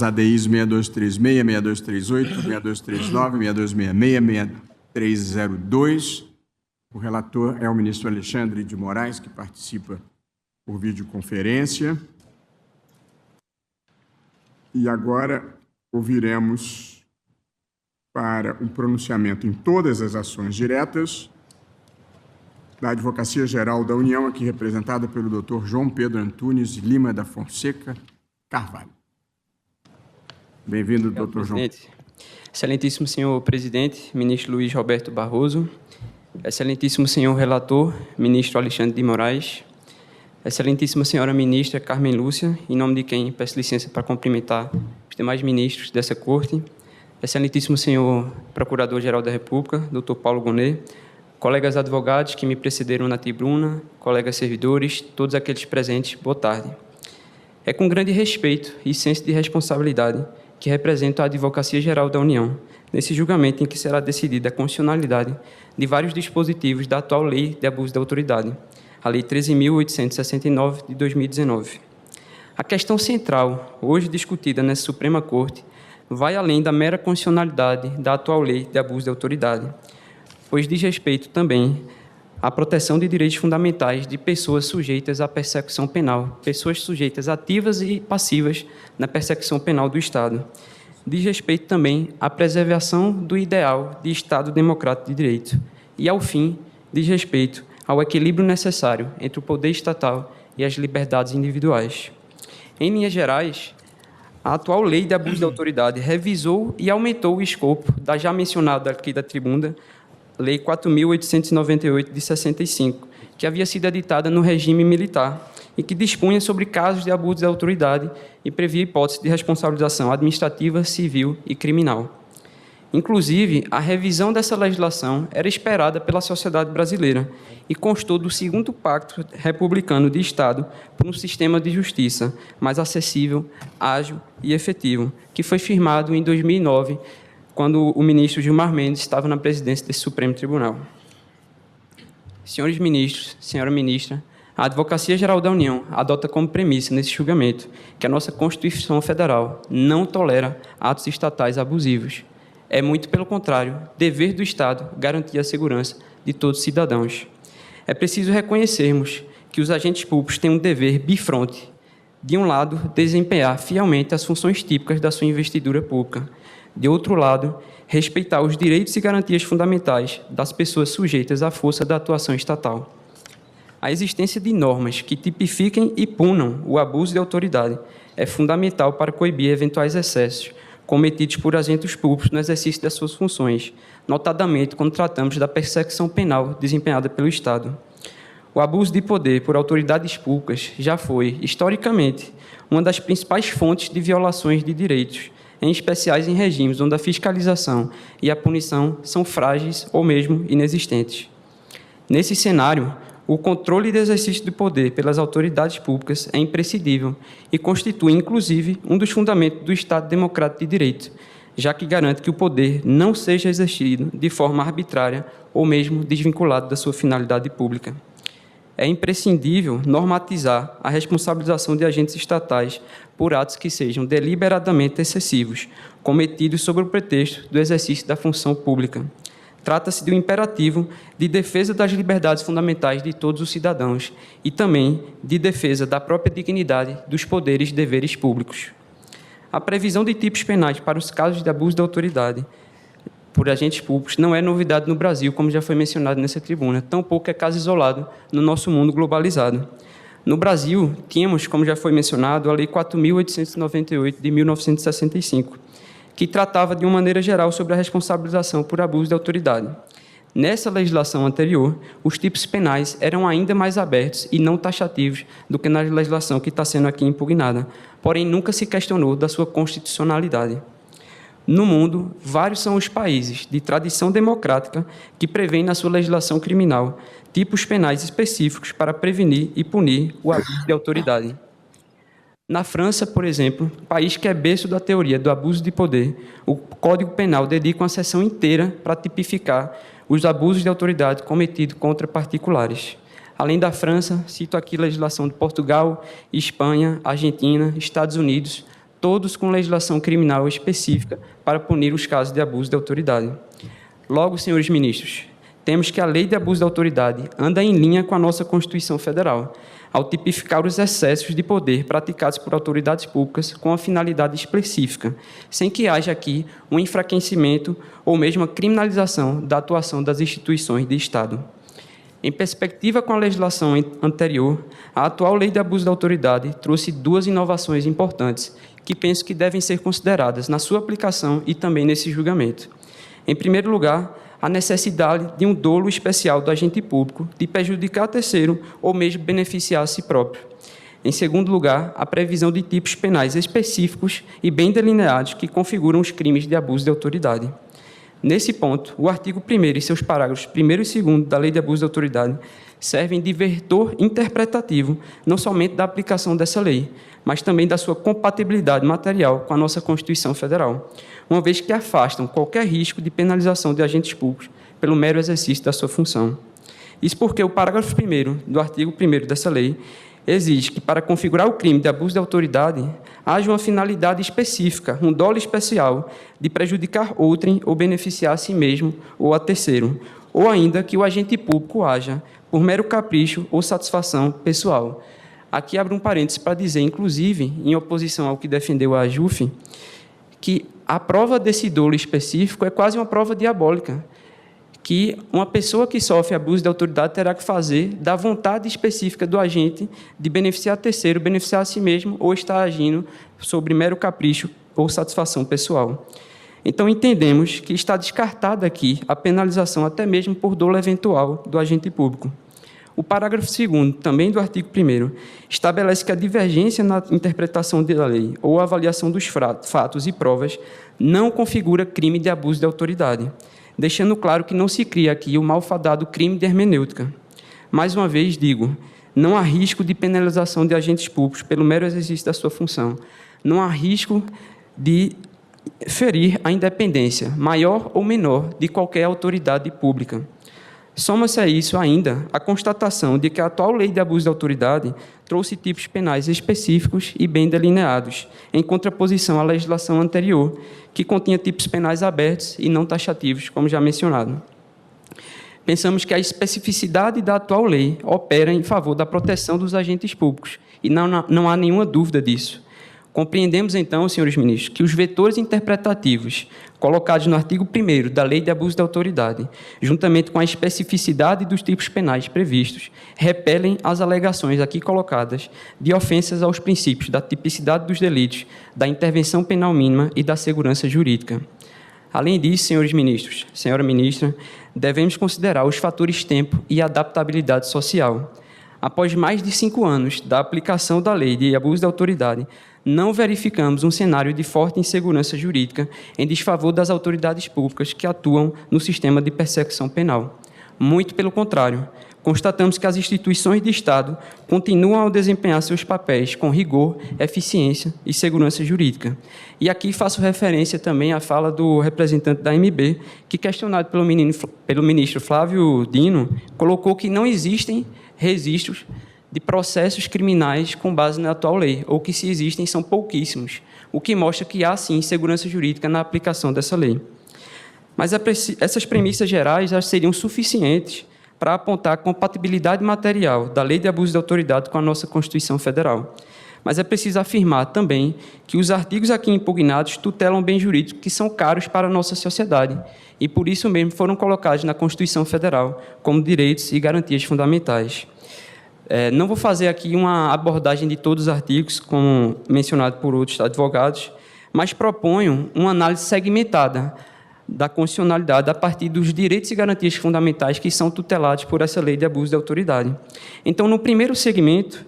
ADIs 6236, 6238, 6239, 6266, 6302. O relator é o ministro Alexandre de Moraes, que participa por videoconferência. E agora ouviremos para um pronunciamento em todas as ações diretas da Advocacia Geral da União, aqui representada pelo Dr. João Pedro Antunes Lima da Fonseca Carvalho. Bem-vindo, doutor João. Excelentíssimo senhor presidente, ministro Luiz Roberto Barroso, excelentíssimo senhor relator, ministro Alexandre de Moraes, excelentíssima senhora ministra Carmen Lúcia, em nome de quem peço licença para cumprimentar os demais ministros dessa corte, excelentíssimo senhor procurador-geral da República, doutor Paulo Gonet, colegas advogados que me precederam na tribuna, colegas servidores, todos aqueles presentes, boa tarde. É com grande respeito e senso de responsabilidade que represento a Advocacia Geral da União, nesse julgamento em que será decidida a constitucionalidade de vários dispositivos da atual Lei de Abuso da Autoridade, a Lei 13.869, de 2019. A questão central, hoje discutida nessa Suprema Corte, vai além da mera constitucionalidade da atual Lei de Abuso da Autoridade, pois diz respeito também à proteção de direitos fundamentais de pessoas sujeitas à persecução penal, pessoas sujeitas ativas e passivas na persecução penal do Estado. Diz respeito também à preservação do ideal de Estado democrático de direito e, ao fim, diz respeito ao equilíbrio necessário entre o poder estatal e as liberdades individuais. Em linhas gerais, a atual Lei de Abuso da Autoridade revisou e aumentou o escopo da já mencionada aqui da tribuna, Lei 4.898, de 65, que havia sido editada no regime militar e que dispunha sobre casos de abuso de autoridade e previa hipótese de responsabilização administrativa, civil e criminal. Inclusive, a revisão dessa legislação era esperada pela sociedade brasileira e constou do segundo Pacto Republicano de Estado por um sistema de justiça mais acessível, ágil e efetivo, que foi firmado em 2009, quando o ministro Gilmar Mendes estava na presidência desse Supremo Tribunal. Senhores ministros, senhora ministra, a Advocacia Geral da União adota como premissa nesse julgamento que a nossa Constituição Federal não tolera atos estatais abusivos. É muito pelo contrário, dever do Estado garantir a segurança de todos os cidadãos. É preciso reconhecermos que os agentes públicos têm um dever bifronte. De um lado, desempenhar fielmente as funções típicas da sua investidura pública. De outro lado, respeitar os direitos e garantias fundamentais das pessoas sujeitas à força da atuação estatal. A existência de normas que tipifiquem e punam o abuso de autoridade é fundamental para coibir eventuais excessos cometidos por agentes públicos no exercício das suas funções, notadamente quando tratamos da persecução penal desempenhada pelo Estado. O abuso de poder por autoridades públicas já foi, historicamente, uma das principais fontes de violações de direitos, em especiais em regimes onde a fiscalização e a punição são frágeis ou mesmo inexistentes. Nesse cenário, o controle do exercício do poder pelas autoridades públicas é imprescindível e constitui, inclusive, um dos fundamentos do Estado Democrático de Direito, já que garante que o poder não seja exercido de forma arbitrária ou mesmo desvinculado da sua finalidade pública. É imprescindível normatizar a responsabilização de agentes estatais por atos que sejam deliberadamente excessivos, cometidos sob o pretexto do exercício da função pública. Trata-se de um imperativo de defesa das liberdades fundamentais de todos os cidadãos e também de defesa da própria dignidade dos poderes e deveres públicos. A previsão de tipos penais para os casos de abuso de autoridade por agentes públicos não é novidade no Brasil, como já foi mencionado nessa tribuna, tampouco é caso isolado no nosso mundo globalizado. No Brasil, tínhamos, como já foi mencionado, a Lei 4.898, de 1965, que tratava de uma maneira geral sobre a responsabilização por abuso de autoridade. Nessa legislação anterior, os tipos penais eram ainda mais abertos e não taxativos do que na legislação que está sendo aqui impugnada, porém nunca se questionou da sua constitucionalidade. No mundo, vários são os países de tradição democrática que prevêem na sua legislação criminal tipos penais específicos para prevenir e punir o abuso de autoridade. Na França, por exemplo, país que é berço da teoria do abuso de poder, o Código Penal dedica uma seção inteira para tipificar os abusos de autoridade cometidos contra particulares. Além da França, cito aqui a legislação de Portugal, Espanha, Argentina, Estados Unidos, todos com legislação criminal específica para punir os casos de abuso de autoridade. Logo, senhores ministros, temos que a lei de abuso de autoridade anda em linha com a nossa Constituição Federal, ao tipificar os excessos de poder praticados por autoridades públicas com a finalidade específica, sem que haja aqui um enfraquecimento ou mesmo a criminalização da atuação das instituições de Estado. Em perspectiva com a legislação anterior, a atual lei de abuso de autoridade trouxe duas inovações importantes que penso que devem ser consideradas na sua aplicação e também nesse julgamento. Em primeiro lugar, a necessidade de um dolo especial do agente público de prejudicar terceiro ou mesmo beneficiar a si próprio. Em segundo lugar, a previsão de tipos penais específicos e bem delineados que configuram os crimes de abuso de autoridade. Nesse ponto, o artigo 1º e seus parágrafos 1º e 2º da Lei de Abuso de Autoridade servem de vetor interpretativo não somente da aplicação dessa lei, mas também da sua compatibilidade material com a nossa Constituição Federal, uma vez que afastam qualquer risco de penalização de agentes públicos pelo mero exercício da sua função. Isso porque o parágrafo 1º do artigo 1º dessa lei exige que, para configurar o crime de abuso de autoridade, haja uma finalidade específica, um dolo especial, de prejudicar outrem ou beneficiar a si mesmo ou a terceiro, ou ainda que o agente público haja por mero capricho ou satisfação pessoal. Aqui abre um parênteses para dizer, inclusive, em oposição ao que defendeu a AJUF, que a prova desse dolo específico é quase uma prova diabólica, que uma pessoa que sofre abuso de autoridade terá que fazer da vontade específica do agente de beneficiar terceiro, beneficiar a si mesmo ou estar agindo sobre mero capricho ou satisfação pessoal. Então, entendemos que está descartada aqui a penalização até mesmo por dolo eventual do agente público. O parágrafo 2º, também do artigo 1º, estabelece que a divergência na interpretação da lei ou a avaliação dos fatos e provas não configura crime de abuso de autoridade, deixando claro que não se cria aqui o malfadado crime de hermenêutica. Mais uma vez, digo, não há risco de penalização de agentes públicos pelo mero exercício da sua função. Não há risco de ferir a independência, maior ou menor, de qualquer autoridade pública. Soma-se a isso ainda a constatação de que a atual lei de abuso de autoridade trouxe tipos penais específicos e bem delineados, em contraposição à legislação anterior, que continha tipos penais abertos e não taxativos, como já mencionado. Pensamos que a especificidade da atual lei opera em favor da proteção dos agentes públicos, e não há nenhuma dúvida disso. Compreendemos, então, senhores ministros, que os vetores interpretativos colocados no artigo 1º da Lei de Abuso de Autoridade, juntamente com a especificidade dos tipos penais previstos, repelem as alegações aqui colocadas de ofensas aos princípios da tipicidade dos delitos, da intervenção penal mínima e da segurança jurídica. Além disso, senhores ministros, senhora ministra, devemos considerar os fatores tempo e adaptabilidade social. Após mais de 5 anos da aplicação da Lei de Abuso de Autoridade, não verificamos um cenário de forte insegurança jurídica em desfavor das autoridades públicas que atuam no sistema de persecução penal. Muito pelo contrário, constatamos que as instituições de Estado continuam a desempenhar seus papéis com rigor, eficiência e segurança jurídica. E aqui faço referência também à fala do representante da AMB, que, questionado pelo ministro Flávio Dino, colocou que não existem registros de processos criminais com base na atual lei, ou que, se existem, são pouquíssimos, o que mostra que há, sim, segurança jurídica na aplicação dessa lei. Mas essas premissas gerais já seriam suficientes para apontar a compatibilidade material da Lei de Abuso de Autoridade com a nossa Constituição Federal. Mas é preciso afirmar também que os artigos aqui impugnados tutelam bens jurídicos que são caros para a nossa sociedade e, por isso mesmo, foram colocados na Constituição Federal como direitos e garantias fundamentais. Não vou fazer aqui uma abordagem de todos os artigos, como mencionado por outros advogados, mas proponho uma análise segmentada da constitucionalidade a partir dos direitos e garantias fundamentais que são tutelados por essa lei de abuso de autoridade. Então, no primeiro segmento,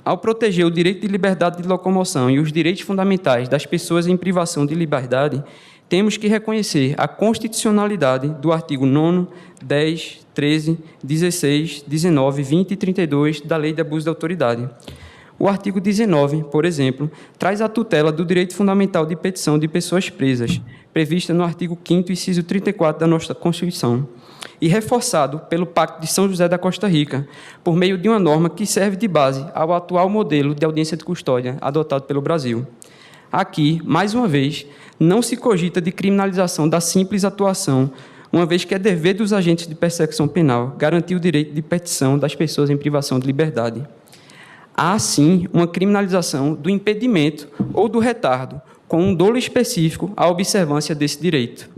ao proteger o direito de liberdade de locomoção e os direitos fundamentais das pessoas em privação de liberdade, temos que reconhecer a constitucionalidade do artigo 9º, 10, 13, 16, 19, 20 e 32 da Lei de Abuso de Autoridade. O artigo 19, por exemplo, traz a tutela do direito fundamental de petição de pessoas presas, prevista no artigo 5º, inciso 34 da nossa Constituição, e reforçado pelo Pacto de São José da Costa Rica, por meio de uma norma que serve de base ao atual modelo de audiência de custódia adotado pelo Brasil. Aqui, mais uma vez, não se cogita de criminalização da simples atuação, uma vez que é dever dos agentes de persecução penal garantir o direito de petição das pessoas em privação de liberdade. Há, sim, uma criminalização do impedimento ou do retardo, com um dolo específico à observância desse direito.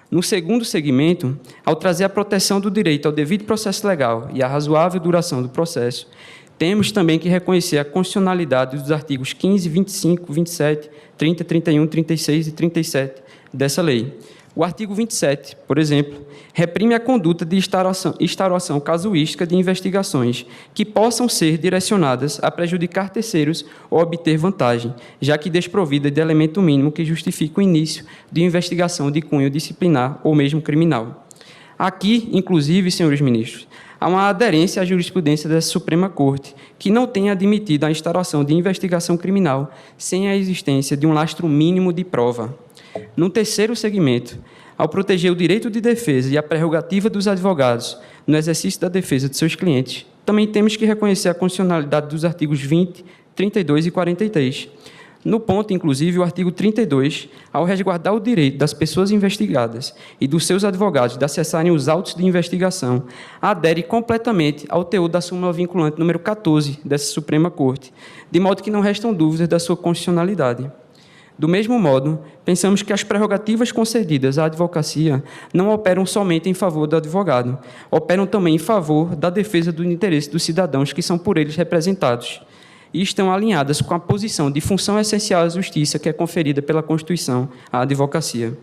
No segundo segmento, ao trazer a proteção do direito ao devido processo legal e à razoável duração do processo, temos também que reconhecer a constitucionalidade dos artigos 15, 25, 27, 30, 31, 36 e 37 dessa lei. O artigo 27, por exemplo, reprime a conduta de instauração casuística de investigações que possam ser direcionadas a prejudicar terceiros ou obter vantagem, já que desprovida de elemento mínimo que justifique o início de investigação de cunho disciplinar ou mesmo criminal. Aqui, inclusive, senhores ministros, há uma aderência à jurisprudência da Suprema Corte, que não tem admitido a instauração de investigação criminal sem a existência de um lastro mínimo de prova. No terceiro segmento, ao proteger o direito de defesa e a prerrogativa dos advogados no exercício da defesa de seus clientes, também temos que reconhecer a constitucionalidade dos artigos 20, 32 e 43. No ponto, inclusive, o artigo 32, ao resguardar o direito das pessoas investigadas e dos seus advogados de acessarem os autos de investigação, adere completamente ao teor da súmula vinculante número 14 dessa Suprema Corte, de modo que não restam dúvidas da sua constitucionalidade. Do mesmo modo, pensamos que as prerrogativas concedidas à advocacia não operam somente em favor do advogado, operam também em favor da defesa do interesse dos cidadãos que são por eles representados, e estão alinhadas com a posição de função essencial à justiça que é conferida pela Constituição à advocacia.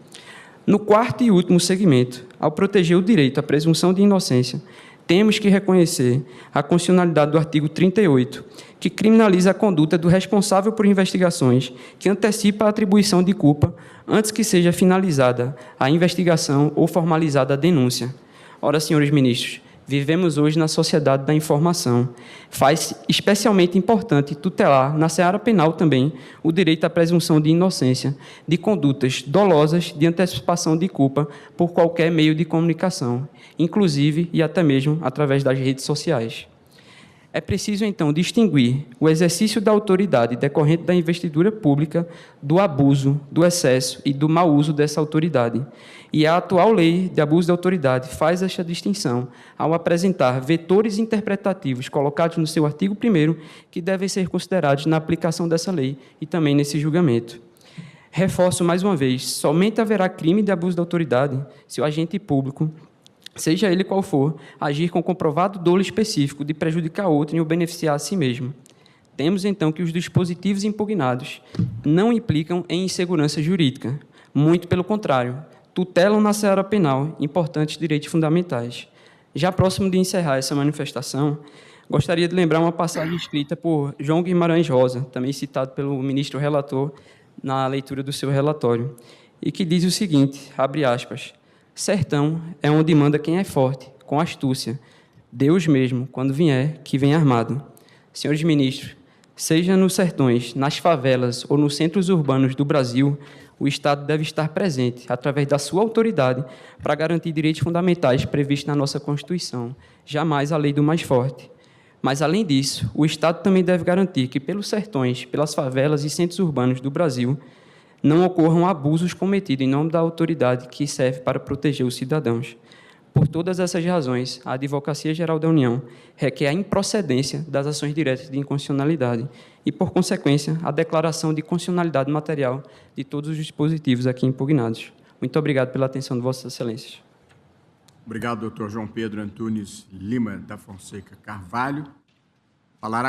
No quarto e último segmento, ao proteger o direito à presunção de inocência, temos que reconhecer a constitucionalidade do artigo 38, que criminaliza a conduta do responsável por investigações que antecipa a atribuição de culpa antes que seja finalizada a investigação ou formalizada a denúncia. Ora, senhores ministros, vivemos hoje na sociedade da informação. Faz especialmente importante tutelar, na seara penal também, o direito à presunção de inocência de condutas dolosas de antecipação de culpa por qualquer meio de comunicação, inclusive e até mesmo através das redes sociais. É preciso, então, distinguir o exercício da autoridade decorrente da investidura pública do abuso, do excesso e do mau uso dessa autoridade. E a atual lei de abuso de autoridade faz esta distinção ao apresentar vetores interpretativos colocados no seu artigo 1º que devem ser considerados na aplicação dessa lei e também nesse julgamento. Reforço mais uma vez, somente haverá crime de abuso de autoridade se o agente público, seja ele qual for, agir com comprovado dolo específico de prejudicar outro e o beneficiar a si mesmo. Temos, então, que os dispositivos impugnados não implicam em insegurança jurídica, muito pelo contrário, tutelam na seara penal importantes direitos fundamentais. Já próximo de encerrar essa manifestação, gostaria de lembrar uma passagem escrita por João Guimarães Rosa, também citado pelo ministro relator na leitura do seu relatório, e que diz o seguinte, abre aspas, sertão é onde manda quem é forte, com astúcia. Deus mesmo, quando vier, que vem armado. Senhores ministros, seja nos sertões, nas favelas ou nos centros urbanos do Brasil, o Estado deve estar presente, através da sua autoridade, para garantir direitos fundamentais previstos na nossa Constituição, jamais a lei do mais forte. Mas, além disso, o Estado também deve garantir que, pelos sertões, pelas favelas e centros urbanos do Brasil, não ocorram abusos cometidos em nome da autoridade que serve para proteger os cidadãos. Por todas essas razões, a Advocacia Geral da União requer a improcedência das ações diretas de inconstitucionalidade e, por consequência, a declaração de constitucionalidade material de todos os dispositivos aqui impugnados. Muito obrigado pela atenção de Vossas Excelências. Obrigado, doutor João Pedro Antunes Lima da Fonseca Carvalho. Falará